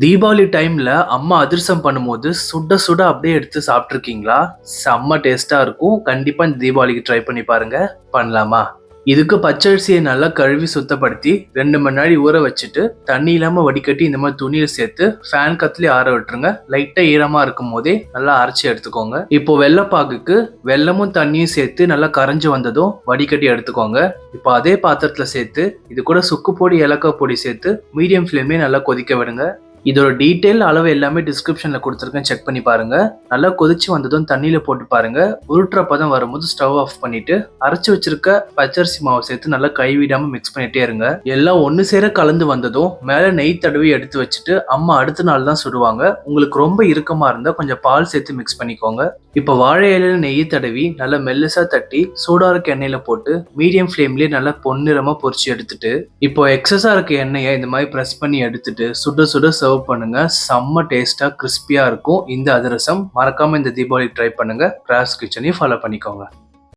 தீபாவளி டைம்ல அம்மா அதிரசம் பண்ணும்போது சுட சுட அப்படியே எடுத்து சாப்பிட்டுருக்கீங்களா? செம்ம டேஸ்டா இருக்கும். கண்டிப்பா இந்த தீபாவளிக்கு ட்ரை பண்ணி பாருங்க. பண்ணலாமா? இதுக்கு பச்சரிசியை நல்லா கழுவி சுத்தப்படுத்தி 2 மணி நேரம் ஊற வச்சுட்டு தண்ணி இல்லாம வடிகட்டி இந்த மாதிரி துணியை சேர்த்து ஃபேன் காத்துலயே ஆற விட்டுருங்க. லைட்டா ஈரமா இருக்கும் போதே நல்லா அரைச்சி எடுத்துக்கோங்க. இப்போ வெள்ளைப்பாகுக்கு வெல்லமும் தண்ணியும் சேர்த்து நல்லா கரைஞ்சு வந்ததும் வடிகட்டி எடுத்துக்கோங்க. இப்போ அதே பாத்திரத்துல சேர்த்து இது கூட சுக்கு பொடி ஏலக்காய் பொடி சேர்த்து மீடியம் ஃப்ளேம்லயே நல்லா கொதிக்க விடுங்க. இதோட டீட்டெயில் அளவு எல்லாமே டிஸ்கிரிப்ஷன்ல கொடுத்துருக்கேன், செக் பண்ணி பாருங்க. நல்லா கொதிச்சு வந்ததும் தண்ணியில போட்டு பாருங்க. உருட்டுற பதம் வரும்போது ஸ்டவ் ஆஃப் பண்ணிட்டு அரைச்சு வச்சிருக்க பச்சரிசி மாவு சேர்த்து நல்லா கைவிடாம மிக்ஸ் பண்ணிட்டே இருங்க. எல்லாம் ஒன்னு சேர கலந்து வந்ததும் மேல நெய் தடவி எடுத்து வச்சுட்டு அம்மா அடுத்த நாள் தான் சுடுவாங்க. உங்களுக்கு ரொம்ப இறுக்கமா இருந்தா கொஞ்சம் பால் சேர்த்து மிக்ஸ் பண்ணிக்கோங்க. இப்ப வாழை இலையில நெய் தடவி நல்லா மெல்லிசா தட்டி சூடா இருக்க எண்ணெயில போட்டு மீடியம் ஃப்ளேம்லயே நல்லா பொன்னிறமா பொரிச்சு எடுத்துட்டு இப்போ எக்ஸஸா இருக்க எண்ணெயை இந்த மாதிரி பிரஸ் பண்ணி எடுத்துட்டு சுட சுட சர்வ் பண்ணுங்க. செம்ம டேஸ்டா கிறிஸ்பியா இருக்கும் இந்த அதிரசம். மறக்காம இந்த தீபாவளி ட்ரை பண்ணுங்க. கிராஸ் கிச்சனையும் ஃபாலோ பண்ணிக்கோங்க.